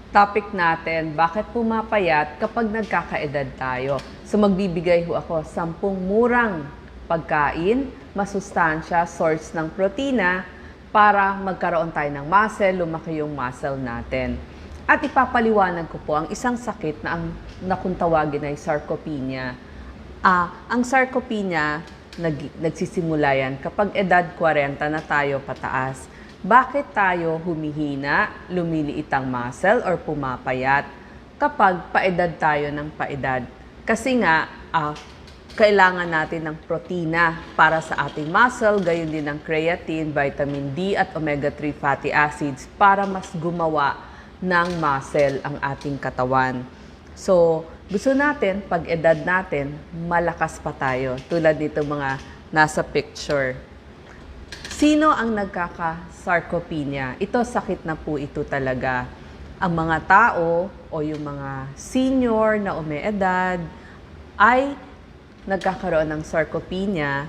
Topic natin, bakit pumapayat kapag nagkakaedad tayo? So magbibigay ho ako 10 murang pagkain, masustansya, source ng protina para magkaroon tayo ng muscle, lumaki yung muscle natin. At ipapaliwanag ko po ang isang sakit na kung tawagin ay sarcopenia. Ang sarcopenia, nagsisimula yan kapag edad 40 na tayo pataas. Bakit tayo humihina, lumiliit ang muscle or pumapayat kapag paedad tayo ng paedad? Kasi nga, kailangan natin ng protina para sa ating muscle, gayon din ng creatine, vitamin D at omega-3 fatty acids para mas gumawa ng muscle ang ating katawan. So, gusto natin, pag edad natin, malakas pa tayo. Tulad nito mga nasa picture. Sino ang nagkaka-sarcopenia? Ito, sakit na po ito talaga. Ang mga tao o yung mga senior na umeedad ay nagkakaroon ng sarcopenia,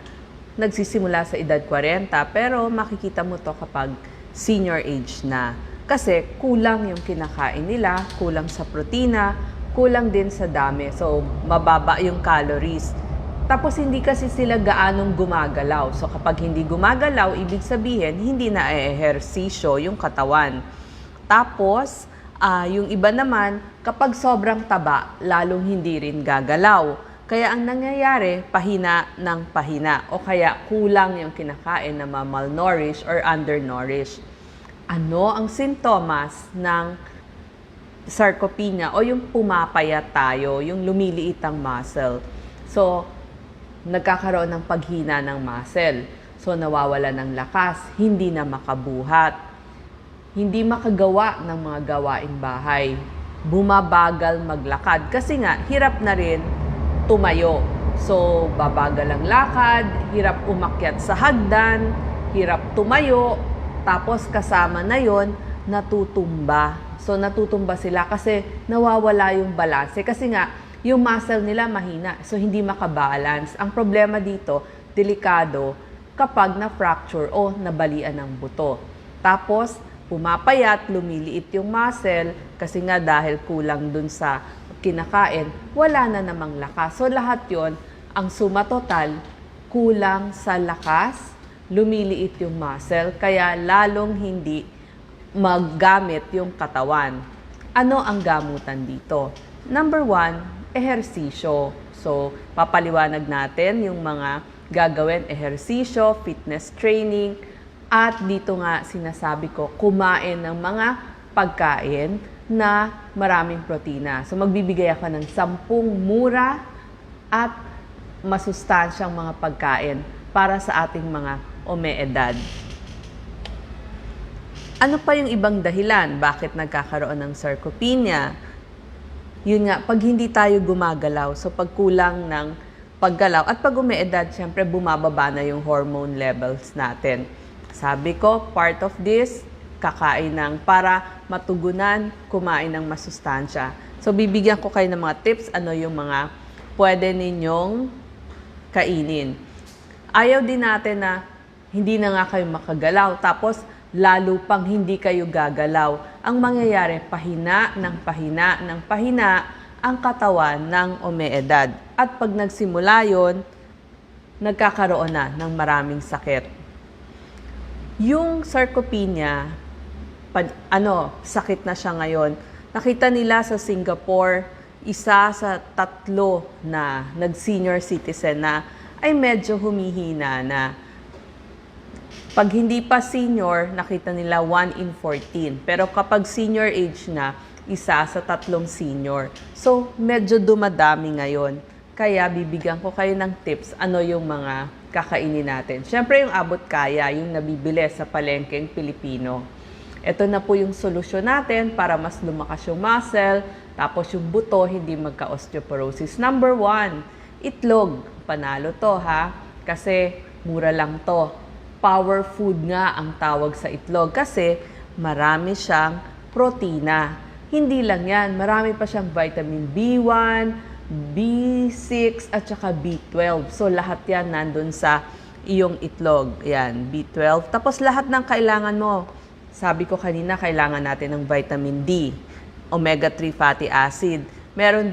nagsisimula sa edad 40, pero makikita mo to kapag senior age na. Kasi kulang yung kinakain nila, kulang sa protina, kulang din sa dami. So, mababa yung calories. Tapos, hindi kasi sila gaanong gumagalaw. So, kapag hindi gumagalaw, ibig sabihin, hindi na ehersisyo yung katawan. Tapos, yung iba naman, kapag sobrang taba, lalong hindi rin gagalaw. Kaya ang nangyayari, pahina ng pahina. O kaya kulang yung kinakain na malnourished or undernourished. Ano ang sintomas ng sarcopenia o yung pumapayat tayo, yung lumiliit ang muscle? So, nagkakaroon ng paghina ng muscle. So, nawawala ng lakas, hindi na makabuhat, hindi makagawa ng mga gawaing bahay, bumabagal maglakad. Kasi nga, hirap na rin tumayo. So, babagal ang lakad, hirap umakyat sa hagdan, hirap tumayo, tapos kasama na yon natutumba. So, natutumba sila kasi nawawala yung balanse. Kasi nga, yung muscle nila mahina. So, hindi makabalance. Ang problema dito, delikado kapag na-fracture o nabalian ng buto. Tapos, pumapayat, lumiliit yung muscle kasi nga dahil kulang dun sa kinakain, wala na namang lakas. So, lahat yon ang suma total, kulang sa lakas, lumiliit yung muscle, kaya lalong hindi maggamit yung katawan. Ano ang gamutan dito? Number 1, ehersisyo. So, papaliwanag natin yung mga gagawin, ehersisyo, fitness training, at dito nga sinasabi ko, kumain ng mga pagkain na maraming protina. So, magbibigay ako ng 10 mura at masustansyang mga pagkain para sa ating mga umeedad. Ano pa yung ibang dahilan? Bakit nagkakaroon ng sarcopenia? Yun nga, pag hindi tayo gumagalaw, so pag kulang ng paggalaw, at pag umeedad, syempre bumababa na yung hormone levels natin. Sabi ko, part of this, kakain ng para matugunan, kumain ng masustansya. So, bibigyan ko kayo ng mga tips, ano yung mga pwede ninyong kainin. Ayaw din natin na hindi na nga kayo makagalaw, tapos lalo pang hindi kayo gagalaw. Ang mangyayari, pahina ng pahina ang katawan ng umeedad. At pag nagsimula yon, nagkakaroon na ng maraming sakit. Yung sarcopenia, sakit na siya ngayon. Nakita nila sa Singapore, isa sa 3 na nag-senior citizen na ay medyo humihina na. Pag hindi pa senior, nakita nila 1 in 14. Pero kapag senior age na, isa sa 3 senior. So, medyo dumadami ngayon. Kaya bibigyan ko kayo ng tips, ano yung mga kakainin natin. Siyempre yung abot kaya, yung nabibili sa palengkeng Pilipino. Ito na po yung solusyon natin para mas lumakas yung muscle, tapos yung buto hindi magka-osteoporosis. Number 1, itlog. Panalo to ha, kasi mura lang to. Power food nga ang tawag sa itlog kasi marami siyang protina. Hindi lang yan, marami pa siyang vitamin B1, B6 at saka B12. So lahat yan nandun sa iyong itlog. Yan, B12. Tapos lahat ng kailangan mo. Sabi ko kanina, kailangan natin ng vitamin D. omega-3 fatty acid. Meron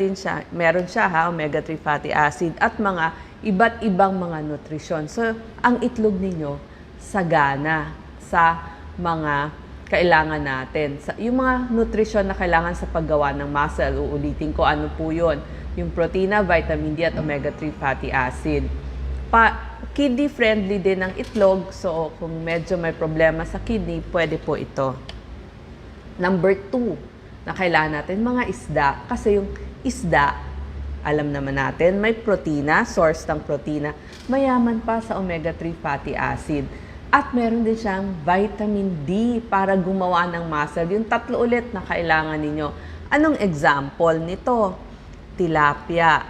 siya omega-3 fatty acid at mga iba't ibang mga nutrisyon. So, ang itlog ninyo sagana sa mga kailangan natin. Yung mga nutrisyon na kailangan sa paggawa ng muscle, uulitin ko ano po yun. Yung protina, vitamin D at omega-3 fatty acid. Kidney friendly din ang itlog, so kung medyo may problema sa kidney, pwede po ito. Number 2 na kailangan natin, mga isda. Kasi yung isda, alam naman natin, may protina, source ng protina. Mayaman pa sa omega-3 fatty acid. At meron din siyang vitamin D para gumawa ng muscle. Yung 3 ulit na kailangan ninyo. Anong example nito? Tilapia,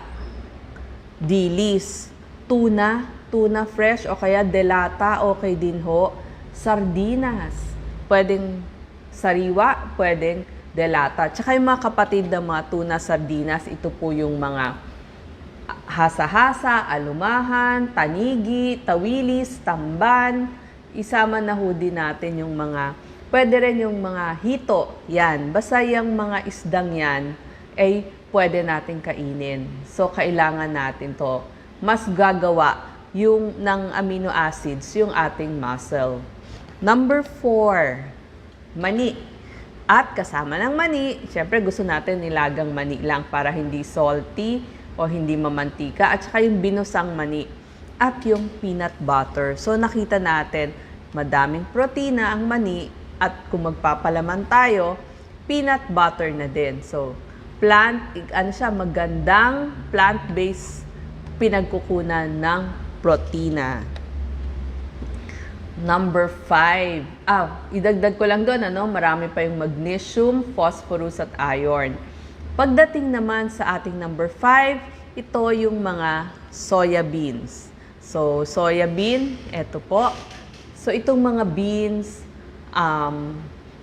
dilis, tuna fresh o kaya delata, okay din ho. Sardinas, pwedeng sariwa, pwedeng delata. Tsaka yung mga kapatid ng mga tuna, sardinas, ito po yung mga hasa-hasa, alumahan, tanigi, tawilis, tamban. Isama na ho din natin yung mga, pwede rin yung mga hito. Yan, basta yung mga isdang yan, ay pwede natin kainin. So, kailangan natin to. Mas gagawa yung ng amino acids, yung ating muscle. Number 4, mani. At kasama ng mani, syempre gusto natin nilagang mani lang para hindi salty o hindi mamantika. At saka yung binusang mani at yung peanut butter. So nakita natin, madaming protina ang mani at kung magpapalaman tayo, peanut butter na din. So magandang plant-based pinagkukunan ng protina. Number 5. Idagdag ko lang doon, marami pa yung magnesium, phosphorus at iron. Pagdating naman sa ating number 5, ito yung mga soya beans. So, soya bean, eto po. So, itong mga beans,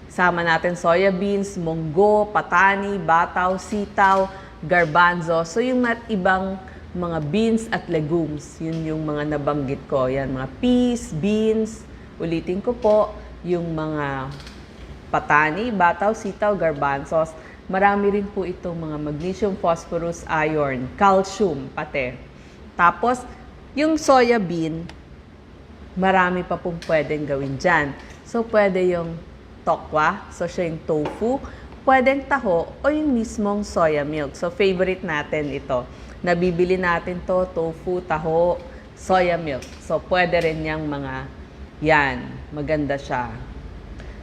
sama natin soya beans, munggo, patani, bataw, sitaw, garbanzo. So, yung ibang mga beans at legumes, yun yung mga nabanggit ko. Yan, mga peas, beans, ulitin ko po, yung mga patani, bataw, sitaw, garbanzos. Marami rin po itong mga magnesium, phosphorus, iron, calcium, pati. Tapos, yung soya bean, marami pa pong pwedeng gawin dyan. So, pwede yung tokwa, so siya yung tofu, pwedeng taho, o yung mismong soya milk. So, favorite natin ito. Nabibili natin to, tofu, taho, soya milk. So, pwede rin yung mga yan. Maganda siya.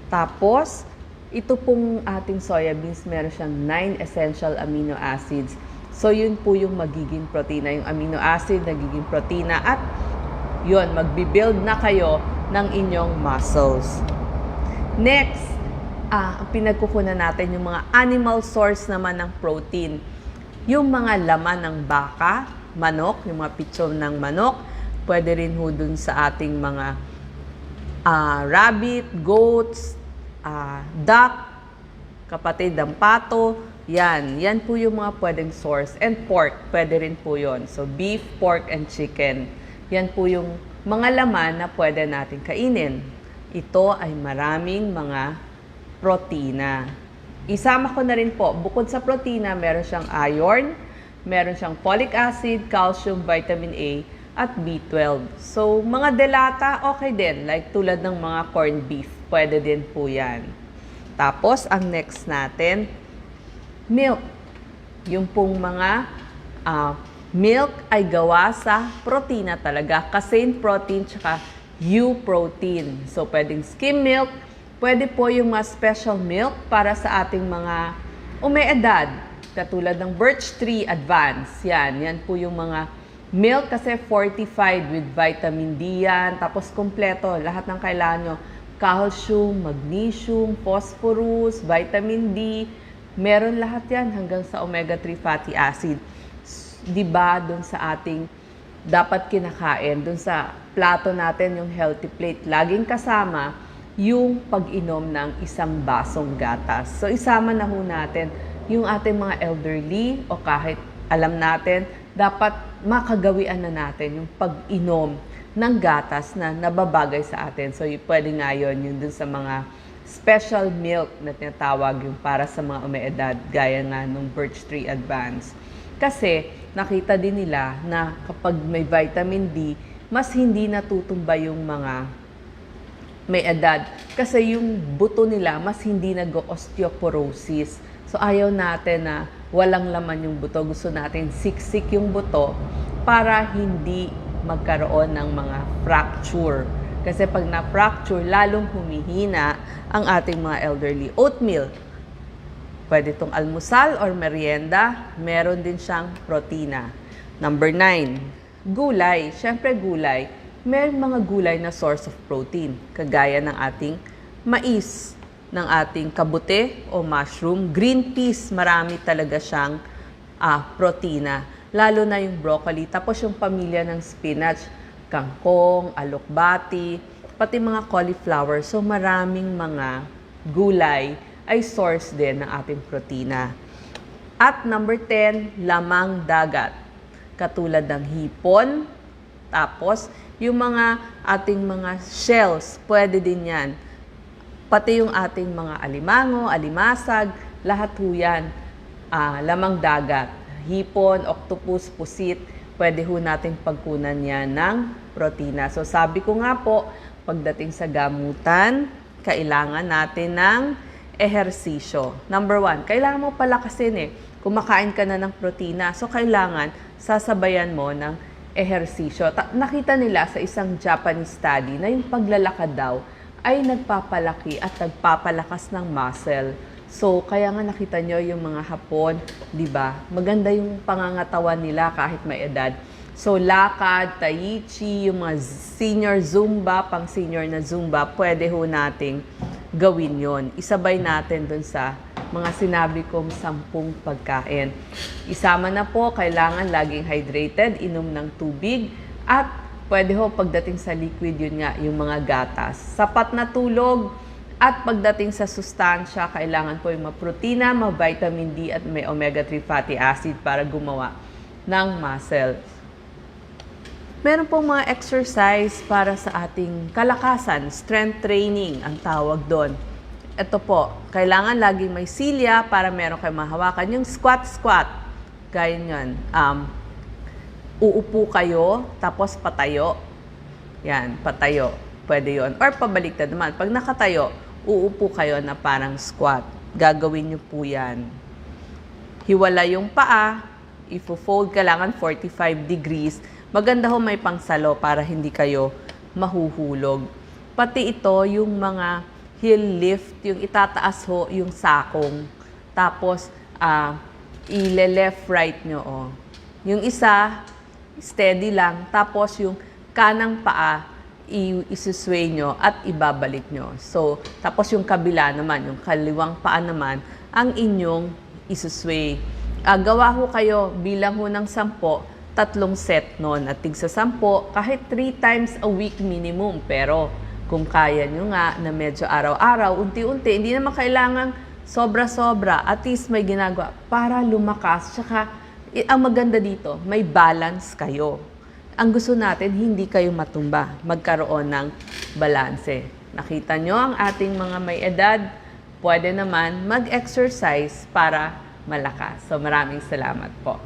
Tapos, ito pong ating soya beans, meron siyang 9 essential amino acids. So, yun po yung magiging protina. Yung amino acid, nagiging protina. At yun, magbibuild na kayo ng inyong muscles. Next, ang pinagkukunan natin yung mga animal source naman ng protein. Yung mga laman ng baka, manok, yung mga pitsyon ng manok, pwede rin ho dun sa ating mga rabbit, goats, duck, kapatid ng pato, yan po yung mga pwedeng source. And pork, pwede rin po yon. So beef, pork, and chicken. Yan po yung mga laman na pwede natin kainin. Ito ay maraming mga protina. Isama ko na rin po, bukod sa protina, meron siyang iron, meron siyang folic acid, calcium, vitamin A, at B12. So, mga delata, okay din. Like tulad ng mga corned beef, pwede din po yan. Tapos, ang next natin, milk. Yung pong mga milk ay gawa sa protina talaga. Casein protein, tsaka U protein. So, pwedeng skim milk, pwede po yung mga special milk para sa ating mga umeedad. Katulad ng birch tree advance. Yan po yung mga milk kasi fortified with vitamin D yan. Tapos kompleto, lahat ng kailangan nyo. Calcium, magnesium, phosphorus, vitamin D. Meron lahat yan hanggang sa omega-3 fatty acid. Diba dun sa ating dapat kinakain, dun sa plato natin, yung healthy plate, laging kasama yung pag-inom ng isang basong gatas. So, isama na ho natin yung ating mga elderly o kahit alam natin, dapat makagawian na natin yung pag-inom ng gatas na nababagay sa atin. So, pwede nga yun, yung dun sa mga special milk na tinatawag yung para sa mga umeedad, gaya nga nung Birch Tree Advance. Kasi nakita din nila na kapag may vitamin D, mas hindi natutumba yung mga may edad. Kasi yung buto nila, mas hindi nag-osteoporosis. So ayaw natin na walang laman yung buto. Gusto natin siksik yung buto para hindi magkaroon ng mga fracture. Kasi pag na-fracture, lalong humihina ang ating mga elderly. Oatmeal, pwede itong almusal or merienda. Meron din siyang protina. Number 9, gulay. Siyempre gulay, may mga gulay na source of protein, kagaya ng ating mais, ng ating kabute o mushroom. Green peas, marami talaga siyang protina. Lalo na yung broccoli, tapos yung pamilya ng spinach, kangkong, alokbati, pati mga cauliflower. So maraming mga gulay ay source din ng ating protina. At number 10, lamang dagat. Katulad ng hipon, tapos yung mga ating mga shells, pwede din yan. Pati yung ating mga alimango, alimasag, lahat ho yan, lamang dagat. Hipon, octopus, pusit, pwede ho nating pagkunan yan ng protina. So sabi ko nga po, pagdating sa gamutan, kailangan natin ng ehersisyo. Number 1, kailangan mo palakasin kumakain ka na ng protina. So kailangan sasabayan mo ng ehersisyo. Nakita nila sa isang Japanese study na yung paglalakad daw ay nagpapalaki at nagpapalakas ng muscle. So, kaya nga nakita nyo yung mga Hapon, di ba? Maganda yung pangangatawan nila kahit may edad. So, lakad, tai chi, yung mga senior Zumba, pang senior na Zumba, pwede ho nating gawin yon. Isabay natin dun sa mga sinabi kong 10 pagkain. Isama na po, kailangan laging hydrated, inom ng tubig, at pwede ho pagdating sa liquid, yun nga, yung mga gatas. Sapat na tulog, at pagdating sa sustansya, kailangan po yung ma-protina, ma-vitamin D, at may omega-3 fatty acid para gumawa ng muscle. Meron pong mga exercise para sa ating kalakasan, strength training ang tawag doon. Ito po, kailangan laging may silya para meron kayong mahawakan. Yung squat, gaya nyan. Uupo kayo, tapos patayo. Yan, patayo. Pwede yon. Or pabaliktad naman. Pag nakatayo, uupo kayo na parang squat. Gagawin nyo po yan. Hiwala yung paa. Ifo-fold, kailangan 45 degrees. Maganda ho may pangsalo para hindi kayo mahuhulog. Pati ito, yung mga heel lift, yung itataas ho yung sakong. Tapos, ile-left right nyo. Yung isa, steady lang. Tapos, yung kanang paa, isusway nyo at ibabalik nyo. So, tapos yung kabila naman, yung kaliwang paa naman, ang inyong isusway. Gawa ho kayo, bilang ho ng 10, 3 set nun. At tigsa 10, kahit 3 times a week minimum. Pero, kung kaya nyo nga na medyo araw-araw, unti-unti, hindi naman kailangan sobra-sobra. At least may ginagawa para lumakas. Tsaka, ang maganda dito, may balance kayo. Ang gusto natin, hindi kayo matumba. Magkaroon ng balanse. Nakita nyo ang ating mga may edad, pwede naman mag-exercise para malakas. So maraming salamat po.